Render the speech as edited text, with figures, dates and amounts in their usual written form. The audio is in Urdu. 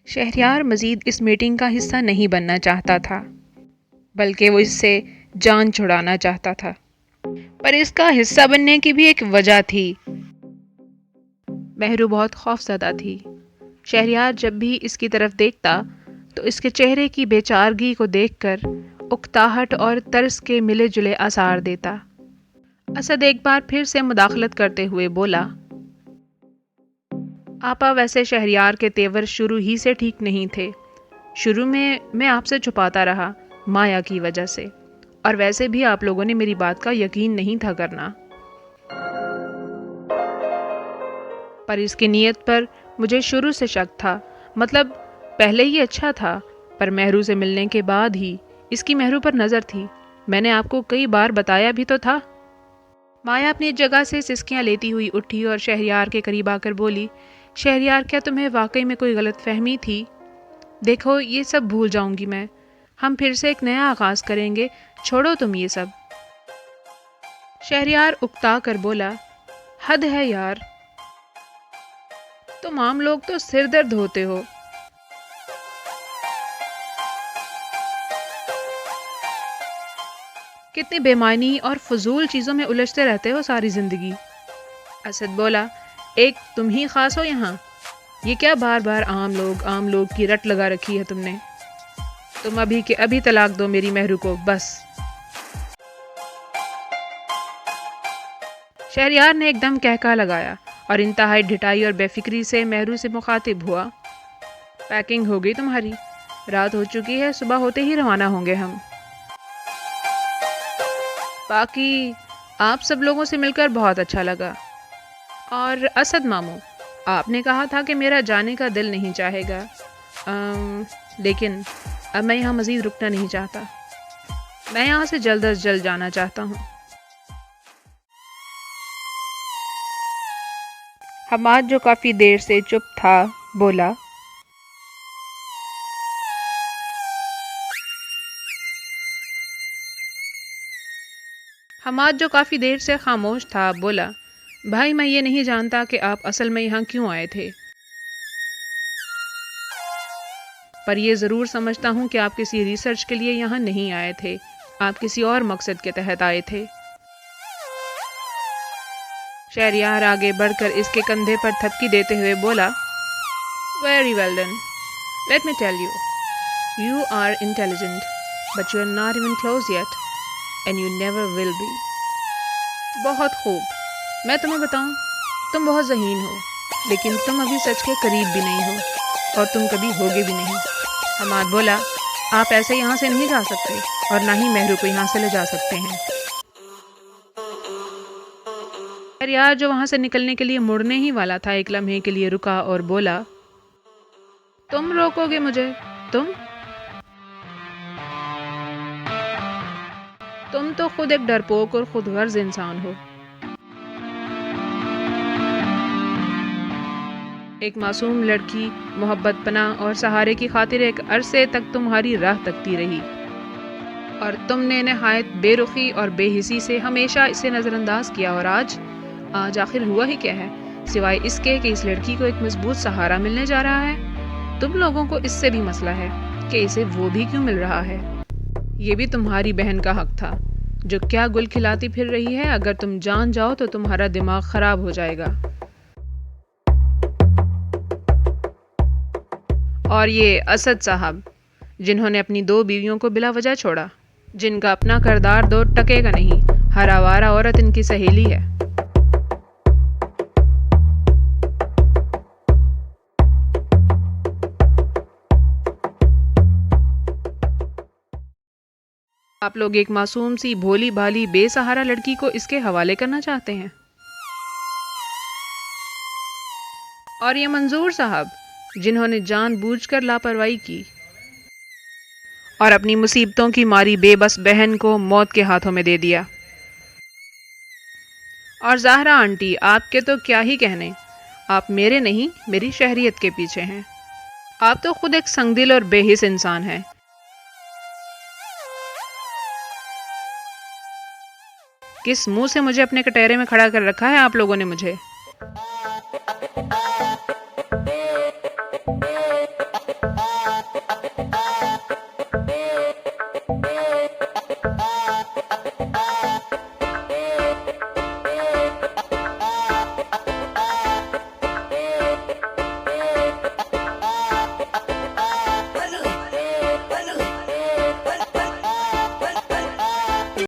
شہریار مزید اس میٹنگ کا حصہ نہیں بننا چاہتا تھا، بلکہ وہ اس سے جان چھڑانا چاہتا تھا۔ پر اس کا حصہ بننے کی بھی ایک وجہ تھی۔ مہرو بہت خوفزدہ تھی۔ شہریار جب بھی اس کی طرف دیکھتا تو اس کے چہرے کی بے چارگی کو دیکھ کر اکتاہٹ اور ترس کے ملے جلے آثار دیتا۔ اسد ایک بار پھر سے مداخلت کرتے ہوئے بولا، آپا ویسے شہریار کے تیور شروع ہی سے ٹھیک نہیں تھے۔ شروع میں آپ سے چھپاتا رہا مایا کی وجہ سے، اور ویسے بھی آپ لوگوں نے میری بات کا یقین نہیں تھا کرنا۔ پر اس کی نیت پر مجھے شروع سے شک تھا، مطلب پہلے ہی اچھا تھا، پر مہرو سے ملنے کے بعد ہی اس کی مہرو پر نظر تھی۔ میں نے آپ کو کئی بار بتایا بھی تو تھا۔ مایا اپنی جگہ سے سسکیاں لیتی ہوئی اٹھی اور شہریار کے قریب آ کر بولی، شہریار کیا تمہیں واقعی میں کوئی غلط فہمی تھی؟ دیکھو یہ سب بھول جاؤں گی میں، ہم پھر سے ایک نیا آغاز کریں گے، چھوڑو تم یہ سب۔ شہریار اکتا کر بولا، حد ہے یار، تم عام لوگ تو سر درد ہوتے ہو۔ کتنی بے معنی اور فضول چیزوں میں الجھتے رہتے ہو ساری زندگی۔ اسد بولا، ایک تم ہی خاص ہو یہاں، یہ کیا بار بار عام لوگ کی رٹ لگا رکھی ہے تم نے؟ تم ابھی کے ابھی طلاق دو میری مہرو کو، بس۔ شہریار نے ایک دم کہکا لگایا اور انتہائی ڈھٹائی اور بے فکری سے مہرو سے مخاطب ہوا، پیکنگ ہو گئی تمہاری؟ رات ہو چکی ہے، صبح ہوتے ہی روانہ ہوں گے ہم۔ باقی آپ سب لوگوں سے مل کر بہت اچھا لگا، اور اسد ماموں، آپ نے کہا تھا کہ میرا جانے کا دل نہیں چاہے گا، لیکن اب میں یہاں مزید رکنا نہیں چاہتا، میں یہاں سے جلد از جلد جانا چاہتا ہوں۔ حماد جو کافی دیر سے چپ تھا بولا، خاموش تھا بولا، بھائی میں یہ نہیں جانتا کہ آپ اصل میں یہاں کیوں آئے تھے، پر یہ ضرور سمجھتا ہوں کہ آپ کسی ریسرچ کے لیے یہاں نہیں آئے تھے، آپ کسی اور مقصد کے تحت آئے تھے۔ شہریار آگے بڑھ کر اس کے کندھے پر تھپکی دیتے ہوئے بولا، very well done, let me tell you, you are intelligent but you are not even close yet and you never will be. بہت خوب، میں تمہیں بتاؤں، تم بہت ذہین ہو، لیکن تم ابھی سچ کے قریب بھی نہیں ہو، اور تم کبھی ہوگے بھی نہیں۔ حماد بولا، آپ ایسے یہاں سے نہیں جا سکتے، اور نہ ہی مہرو کو یہاں سے لے جا سکتے ہیں۔ شہریار جو وہاں سے نکلنے کے لیے مڑنے ہی والا تھا، ایک لمحے کے لیے رکا اور بولا، تم روکو گے مجھے؟ تم تو خود ایک ڈرپوک اور خود غرض انسان ہو۔ ایک معصوم لڑکی محبت پناہ اور سہارے کی خاطر ایک عرصے تک تمہاری راہ تکتی رہی، اور تم نے نہایت بے رخی اور بے حسی سے ہمیشہ اسے نظر انداز کیا، اور آج آخر ہوا ہی کیا ہے، سوائے اس کے کہ اس لڑکی کو ایک مضبوط سہارا ملنے جا رہا ہے۔ تم لوگوں کو اس سے بھی مسئلہ ہے کہ اسے وہ بھی کیوں مل رہا ہے۔ یہ بھی تمہاری بہن کا حق تھا، جو کیا گل کھلاتی پھر رہی ہے، اگر تم جان جاؤ تو تمہارا دماغ خراب ہو جائے گا۔ اور یہ اسد صاحب، جنہوں نے اپنی 2 بیویوں کو بلا وجہ چھوڑا، جن کا اپنا کردار 2 ٹکے کا نہیں، ہر آوارہ عورت ان کی سہیلی ہے۔ آپ لوگ ایک معصوم سی بھولی بھالی بے سہارا لڑکی کو اس کے حوالے کرنا چاہتے ہیں۔ اور یہ منظور صاحب، جنہوں نے جان بوجھ کر لاپرواہی کی اور اپنی مصیبتوں کی ماری بے بس بہن کو موت کے ہاتھوں میں دے دیا۔ اور زہرا آنٹی، آپ کے تو کیا ہی کہنے، آپ میرے نہیں میری شہریت کے پیچھے ہیں۔ آپ تو خود ایک سنگ دل اور بے حس انسان ہیں۔ کس منہ سے مجھے اپنے کٹہرے میں کھڑا کر رکھا ہے آپ لوگوں نے مجھے؟